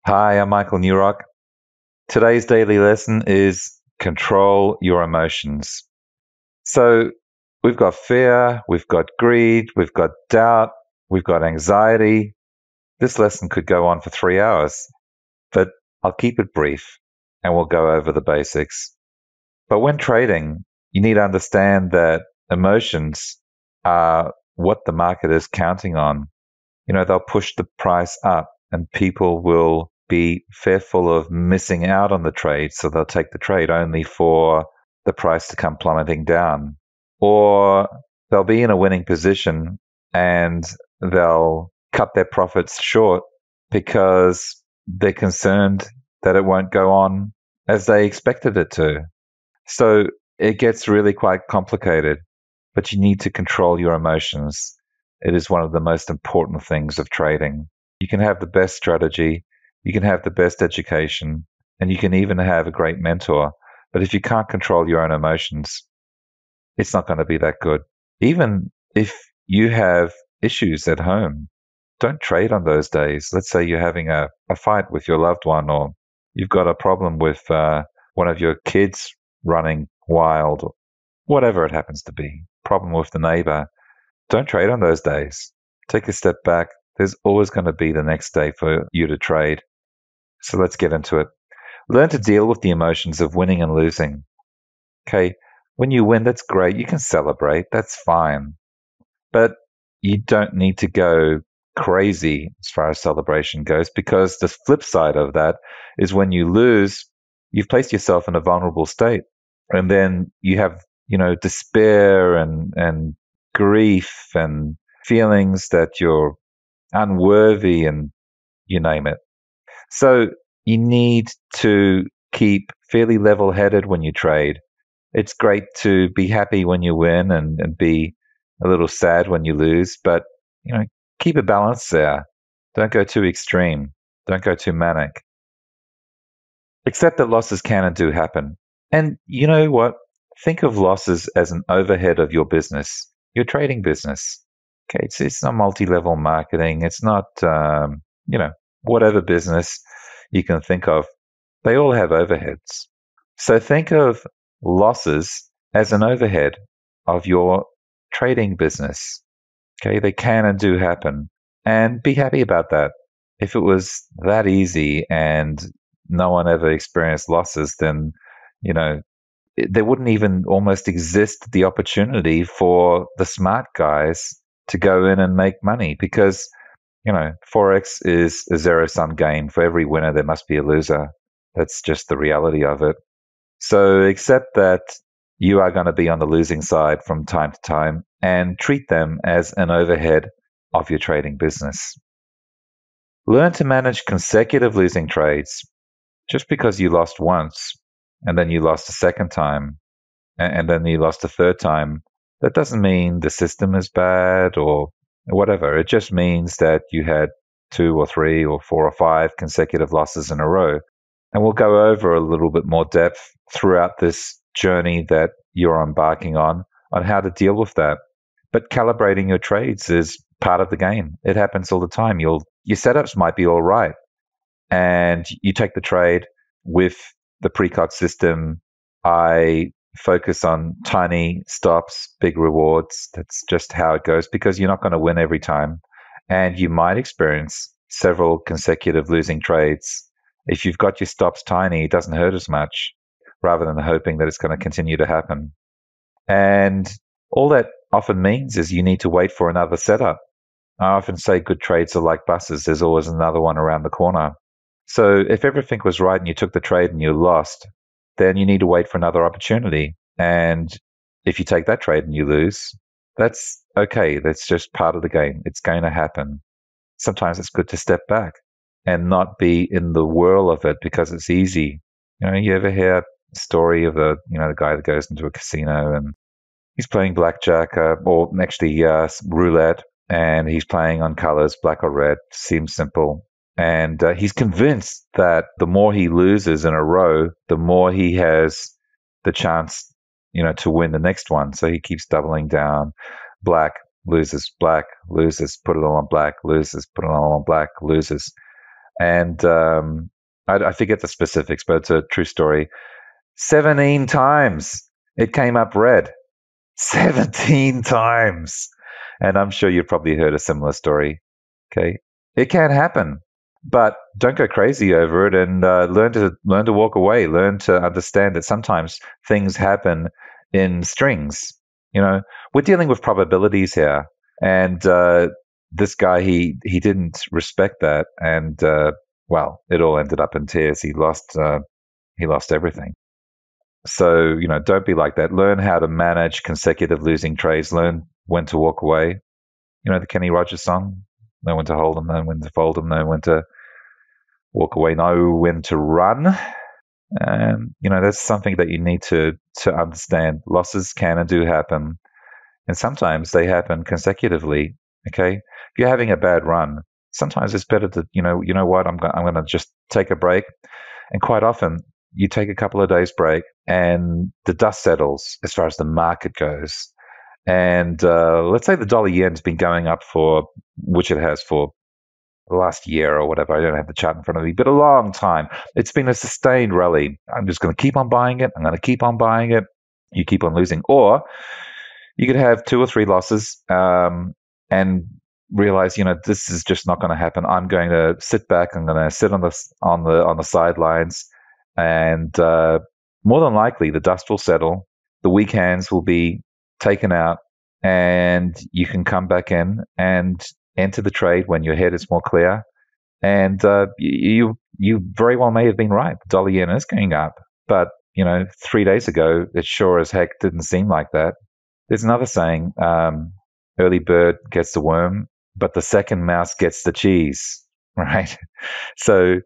Hi, I'm Michael Newrock. Today's daily lesson is control your emotions. So we've got fear, we've got greed, we've got doubt, we've got anxiety. This lesson could go on for 3 hours, but I'll keep it brief and we'll go over the basics. But when trading, you need to understand that emotions are what the market is counting on. They'll push the price up and people will be fearful of missing out on the trade, so they'll take the trade only for the price to come plummeting down. Or they'll be in a winning position and they'll cut their profits short because they're concerned that it won't go on as they expected it to. So it gets really quite complicated, but you need to control your emotions. It is one of the most important things of trading. You can have the best strategy, you can have the best education, and you can even have a great mentor. But if you can't control your own emotions, it's not going to be that good. Even if you have issues at home, don't trade on those days. Let's say you're having a fight with your loved one, or you've got a problem with one of your kids running wild, or whatever it happens to be, problem with the neighbor. Don't trade on those days. Take a step back. There's always going to be the next day for you to trade. So let's get into it. Learn to deal with the emotions of winning and losing. Okay, when you win, that's great. You can celebrate. That's fine. But you don't need to go crazy as far as celebration goes, because the flip side of that is when you lose, you've placed yourself in a vulnerable state. And then you have, despair and grief and feelings that you're unworthy and you name it. So you need to keep fairly level-headed when you trade. It's great to be happy when you win and be a little sad when you lose, but keep a balance there. Don't go too extreme. Don't go too manic. Accept that losses can and do happen. And you know what? Think of losses as an overhead of your business, your trading business. Okay, it's not multi-level marketing. It's not, whatever business you can think of. They all have overheads. So think of losses as an overhead of your trading business. Okay, they can and do happen. And be happy about that. If it was that easy and no one ever experienced losses, then, there wouldn't even almost exist the opportunity for the smart guys to go in and make money, because, Forex is a zero-sum game. For every winner, there must be a loser. That's just the reality of it. So accept that you are going to be on the losing side from time to time and treat them as an overhead of your trading business. Learn to manage consecutive losing trades. Just because you lost once and then you lost a second time and then you lost a third time, that doesn't mean the system is bad or whatever. It just means that you had 2 or 3 or 4 or 5 consecutive losses in a row. And we'll go over a little bit more depth throughout this journey that you're embarking on how to deal with that. But calibrating your trades is part of the game. It happens all the time. Your setups might be all right, and you take the trade with the precog system. I focus on tiny stops, big rewards. That's just how it goes, because you're not going to win every time. And you might experience several consecutive losing trades. If you've got your stops tiny, it doesn't hurt as much, rather than hoping that it's going to continue to happen. And all that often means is you need to wait for another setup. I often say good trades are like buses. There's always another one around the corner. So if everything was right and you took the trade and you lost, then you need to wait for another opportunity. And if you take that trade and you lose, that's okay. That's just part of the game. It's going to happen. Sometimes it's good to step back and not be in the whirl of it because it's easy. You ever hear a story of the guy that goes into a casino and he's playing blackjack or actually roulette, and he's playing on colors, black or red. Seems simple. And he's convinced that the more he loses in a row, the more he has the chance, to win the next one. So he keeps doubling down. Black, loses, black, loses, put it all on black, loses, put it all on black, loses. And I forget the specifics, but it's a true story. 17 times it came up red. 17 times. And I'm sure you've probably heard a similar story. Okay. It can happen, but don't go crazy over it, and learn to walk away, learn to understand that sometimes things happen in strings. We're dealing with probabilities here, and this guy, he didn't respect that, and well, it all ended up in tears. He lost everything. So, don't be like that. Learn how to manage consecutive losing trades. Learn when to walk away. The Kenny Rogers song, know when to hold them, know when to fold them, know when to walk away, know when to run. And, that's something that you need to understand. Losses can and do happen. And sometimes they happen consecutively. Okay. If you're having a bad run, sometimes it's better to, you know what, I'm going to just take a break. And quite often you take a couple of days break and the dust settles as far as the market goes. And let's say the dollar yen's been going up for, which it has for the last year or whatever. I don't have the chart in front of me, but a long time. It's been a sustained rally. I'm just going to keep on buying it. I'm going to keep on buying it. You keep on losing. Or you could have 2 or 3 losses and realize, this is just not going to happen. I'm going to sit back. I'm going to sit on the sidelines, and more than likely the dust will settle. The weak hands will be taken out, and you can come back in and enter the trade when your head is more clear. And you very well may have been right. The dollar yen is going up, but 3 days ago it sure as heck didn't seem like that. There's another saying: early bird gets the worm, but the second mouse gets the cheese. Right? So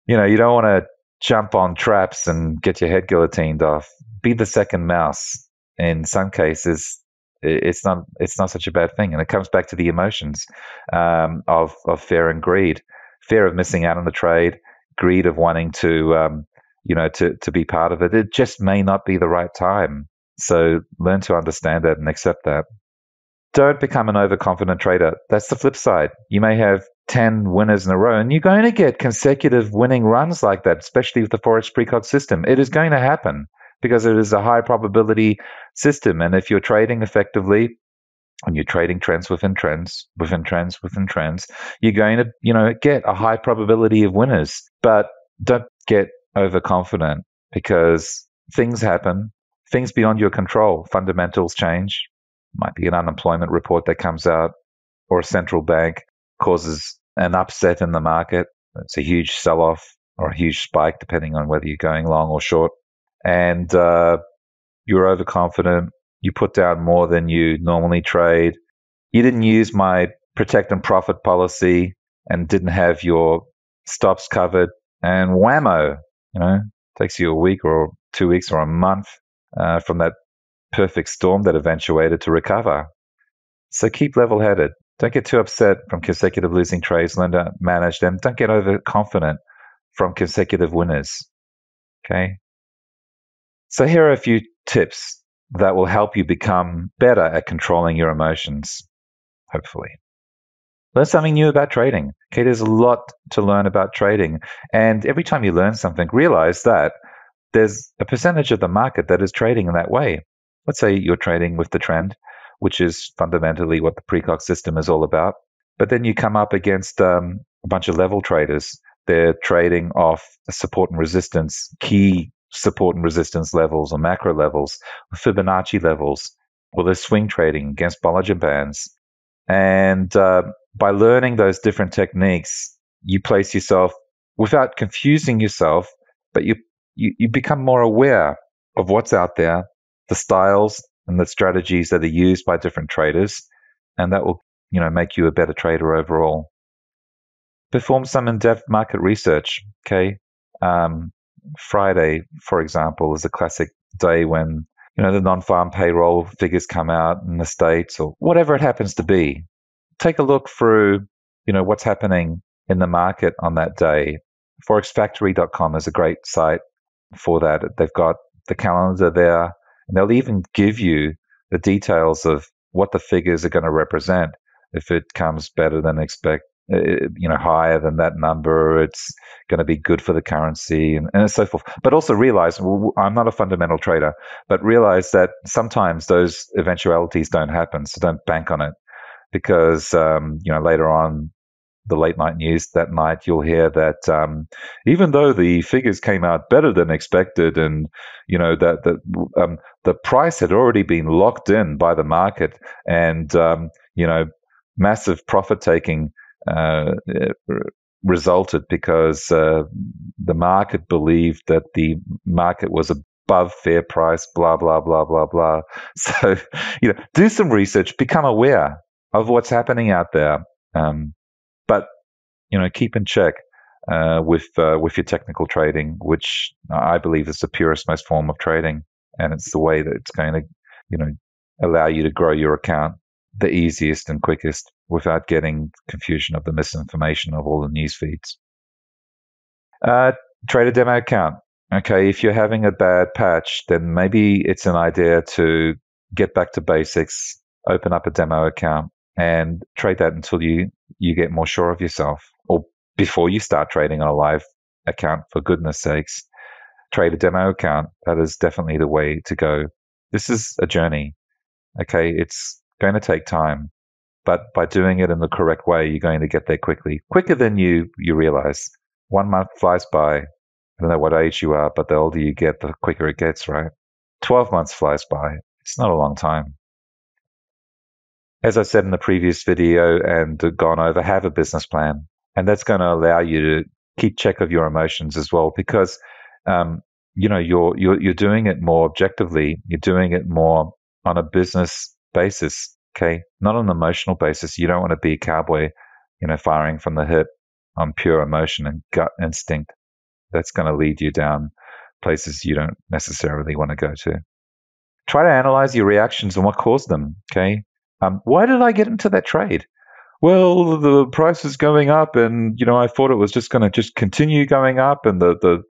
you don't want to jump on traps and get your head guillotined off. Be the second mouse. In some cases, it's not such a bad thing, and it comes back to the emotions of fear and greed, fear of missing out on the trade, greed of wanting to to be part of it. It just may not be the right time. So learn to understand that and accept that. Don't become an overconfident trader. That's the flip side. You may have 10 winners in a row, and you're going to get consecutive winning runs like that, especially with the Forex Precog system. It is going to happen because it is a high probability system. And if you're trading effectively and you're trading trends within trends, within trends, within trends, you're going to, get a high probability of winners. But don't get overconfident, because things happen, things beyond your control. Fundamentals change. Might be an unemployment report that comes out, or a central bank causes an upset in the market. It's a huge sell-off or a huge spike, depending on whether you're going long or short. And you're overconfident. You put down more than you normally trade. You didn't use my protect and profit policy and didn't have your stops covered. And whammo, takes you a week or 2 weeks or a month from that perfect storm that eventuated to recover. So keep level-headed. Don't get too upset from consecutive losing trades. Learn to manage them. Don't get overconfident from consecutive winners. Okay? So here are a few tips that will help you become better at controlling your emotions, hopefully. Learn something new about trading. Okay, there's a lot to learn about trading. And every time you learn something, realize that there's a percentage of the market that is trading in that way. Let's say you're trading with the trend, which is fundamentally what the Precog system is all about. But then you come up against a bunch of level traders. They're trading off support and resistance, key support and resistance levels or macro levels, Fibonacci levels, or they're swing trading against Bollinger Bands. And by learning those different techniques, you place yourself, without confusing yourself, but you become more aware of what's out there, the styles and the strategies that are used by different traders, and that will, make you a better trader overall. Perform some in-depth market research. Okay, Friday, for example, is a classic day when the non-farm payroll figures come out in the States, or whatever it happens to be. Take a look through, what's happening in the market on that day. Forexfactory.com is a great site for that. They've got the calendar there, and they'll even give you the details of what the figures are going to represent. If it comes better than higher than that number, it's going to be good for the currency and so forth. But also realize, I'm not a fundamental trader, but realize that sometimes those eventualities don't happen. So don't bank on it, because later on, the late night news that night, you'll hear that even though the figures came out better than expected, and that the price had already been locked in by the market, and massive profit taking resulted because the market believed that the market was above fair price, blah blah blah blah blah. So do some research, become aware of what's happening out there. But keep in check with your technical trading, which I believe is the purest, most form of trading, and it's the way that it's going to, allow you to grow your account the easiest and quickest without getting confusion of the misinformation of all the news feeds. Trade a demo account. Okay, if you're having a bad patch, then maybe it's an idea to get back to basics, open up a demo account, and trade that until you get more sure of yourself. Or before you start trading on a live account, for goodness sakes, trade a demo account. That is definitely the way to go. This is a journey. Okay, it's going to take time, but by doing it in the correct way, you're going to get there quickly, quicker than you realize. 1 month flies by. I don't know what age you are, but the older you get, the quicker it gets, right? 12 months flies by. It's not a long time. As I said in the previous video and gone over, have a business plan. And that's going to allow you to keep check of your emotions as well, because you're doing it more objectively. You're doing it more on a business basis, okay? Not on an emotional basis. You don't want to be a cowboy, firing from the hip on pure emotion and gut instinct. That's going to lead you down places you don't necessarily want to go to. Try to analyze your reactions and what caused them, okay? Why did I get into that trade? Well, the price is going up, and I thought it was just going to just continue going up, and the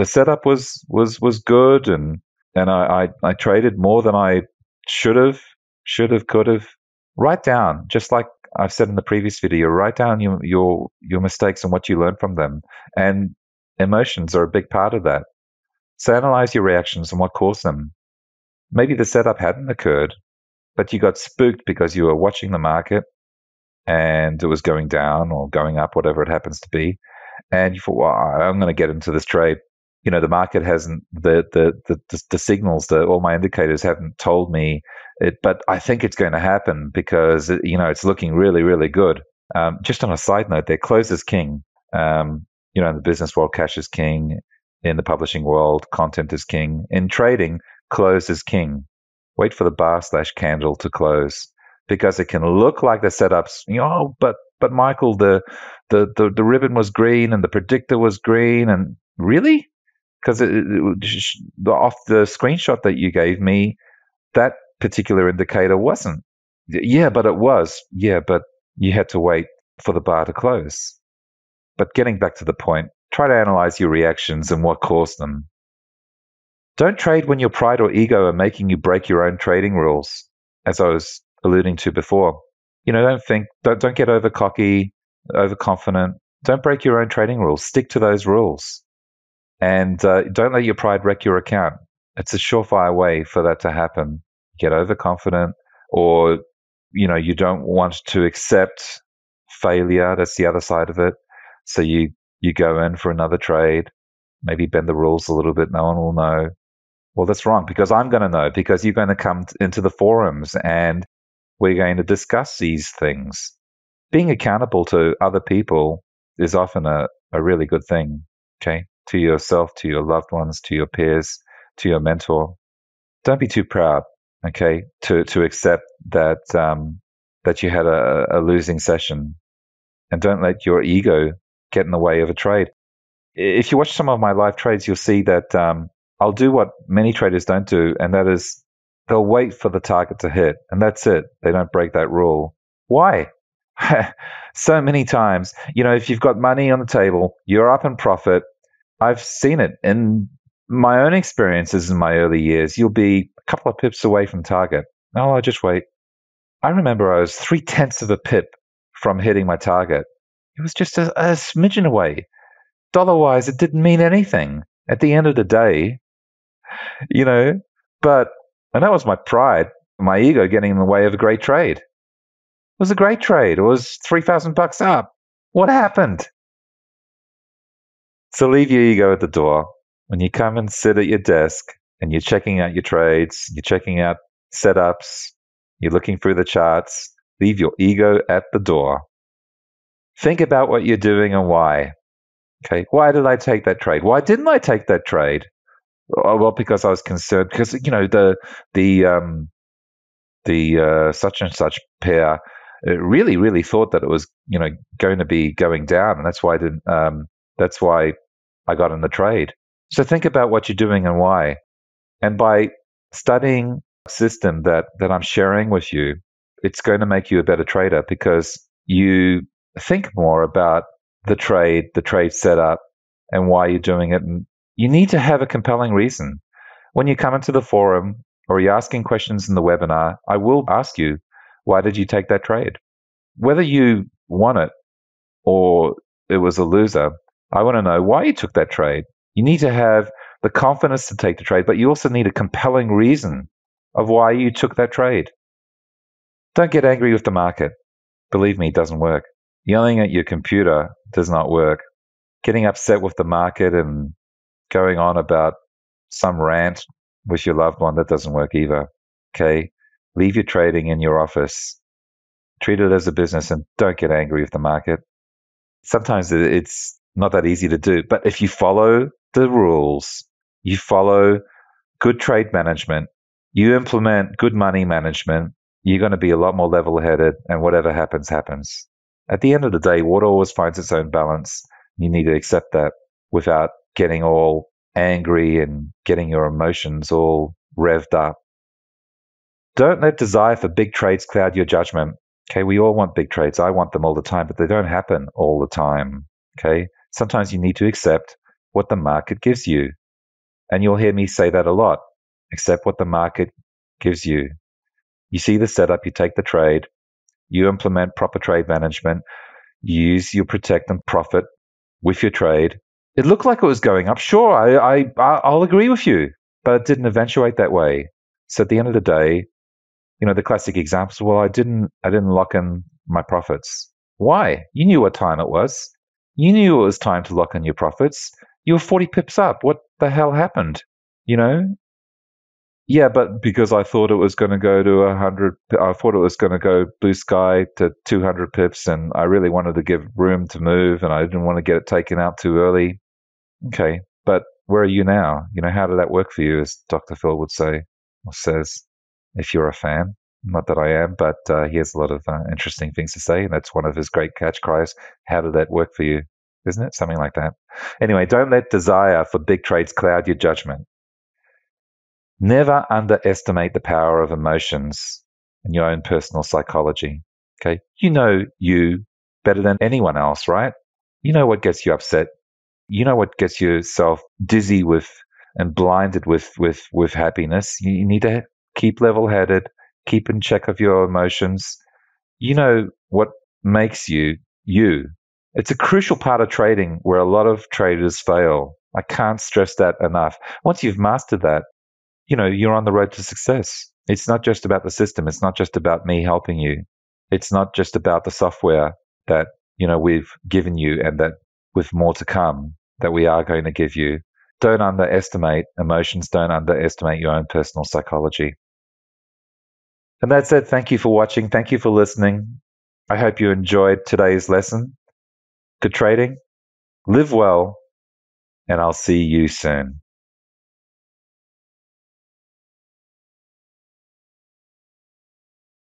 setup was good, and I traded more than I should have, could have. Write down, just like I've said in the previous video, write down your mistakes and what you learned from them, and emotions are a big part of that. So analyze your reactions and what caused them. Maybe the setup hadn't occurred, but you got spooked because you were watching the market and it was going down or going up, whatever it happens to be, and you thought, well, I'm going to get into this trade. The market hasn't, the signals, all my indicators haven't told me it, but I think it's going to happen because it's looking really, really good. Just on a side note, there, close is king. In the business world, cash is king. In the publishing world, content is king. In trading, close is king. Wait for the bar/candle to close, because it can look like the setups. But Michael, the ribbon was green and the predictor was green, and really, because off the screenshot that you gave me, that particular indicator wasn't. Yeah, but it was. Yeah, but you had to wait for the bar to close. But getting back to the point, try to analyze your reactions and what caused them. Don't trade when your pride or ego are making you break your own trading rules, as I was alluding to before. Don't get over cocky, overconfident. Don't break your own trading rules. Stick to those rules. And don't let your pride wreck your account. It's a surefire way for that to happen. Get overconfident, or you don't want to accept failure. That's the other side of it. So you go in for another trade, maybe bend the rules a little bit. No one will know. Well, that's wrong, because I'm going to know, because you're going to come into the forums and we're going to discuss these things. Being accountable to other people is often a really good thing, okay? To yourself, to your loved ones, to your peers, to your mentor. Don't be too proud, okay, to accept that that you had a losing session, and don't let your ego get in the way of a trade. If you watch some of my live trades, you'll see that I'll do what many traders don't do, and that is they'll wait for the target to hit, and that's it. They don't break that rule. Why? So many times, if you've got money on the table, you're up in profit. I've seen it in my own experiences in my early years. You'll be a couple of pips away from target, Oh, I'll just wait. I remember I was 3/10 of a pip from hitting my target. It was just a smidgen away. Dollar-wise, it didn't mean anything at the end of the day, you know. But, and that was my pride, my ego getting in the way of a great trade. It was a great trade. It was $3,000 up. What happened? So leave your ego at the door. When you come and sit at your desk and you're checking out your trades, you're checking out setups, you're looking through the charts, leave your ego at the door. Think about what you're doing and why. Okay, why did I take that trade? Why didn't I take that trade? Oh, well, because I was concerned. Because the such and such pair really thought that it was going to be going down, and that's why I didn't. That's why I got in the trade. So think about what you're doing and why. And by studying a system that I'm sharing with you, it's going to make you a better trader because you think more about the trade setup, and why you're doing it. And you need to have a compelling reason. When you come into the forum or you're asking questions in the webinar, I will ask you, why did you take that trade? Whether you won it or it was a loser, I want to know why you took that trade. You need to have the confidence to take the trade, but you also need a compelling reason of why you took that trade. Don't get angry with the market. Believe me, it doesn't work. Yelling at your computer does not work. Getting upset with the market and going on about some rant with your loved one, that doesn't work either. Okay? Leave your trading in your office. Treat it as a business and don't get angry with the market. Sometimes it's not that easy to do, but if you follow the rules, you follow good trade management, you implement good money management, you're going to be a lot more level-headed, and whatever happens, happens. At the end of the day, water always finds its own balance. You need to accept that without getting all angry and getting your emotions all revved up. Don't let desire for big trades cloud your judgment. Okay, we all want big trades. I want them all the time, but they don't happen all the time. Okay, sometimes you need to accept what the market gives you. And you'll hear me say that a lot. Accept what the market gives you. You see the setup, you take the trade, you implement proper trade management, you use your protect and profit with your trade. It looked like it was going up. Sure, I'll agree with you, but it didn't eventuate that way. So at the end of the day, the classic examples, well, I didn't lock in my profits. Why? You knew what time it was. You knew it was time to lock in your profits. You were 40 pips up. What the hell happened? Yeah, but because I thought it was going to go to 100, I thought it was going to go blue sky to 200 pips, and I really wanted to give room to move, and I didn't want to get it taken out too early. Okay, but where are you now? How did that work for you, as Dr. Phil would say, or says, if you're a fan? Not that I am, but he has a lot of interesting things to say, and that's one of his great catch cries. How did that work for you? Isn't it? Something like that. Anyway, don't let desire for big trades cloud your judgment. Never underestimate the power of emotions and your own personal psychology. Okay. You know you better than anyone else, right? You know what gets you upset. You know what gets yourself dizzy with and blinded with happiness. You need to keep level headed, keep in check of your emotions. You know what makes you you. It's a crucial part of trading where a lot of traders fail. I can't stress that enough. Once you've mastered that, you're on the road to success. It's not just about the system. It's not just about me helping you. It's not just about the software that, we've given you and that with more to come that we are going to give you. Don't underestimate emotions. Don't underestimate your own personal psychology. And that said, thank you for watching. Thank you for listening. I hope you enjoyed today's lesson. Good trading. Live well. And I'll see you soon.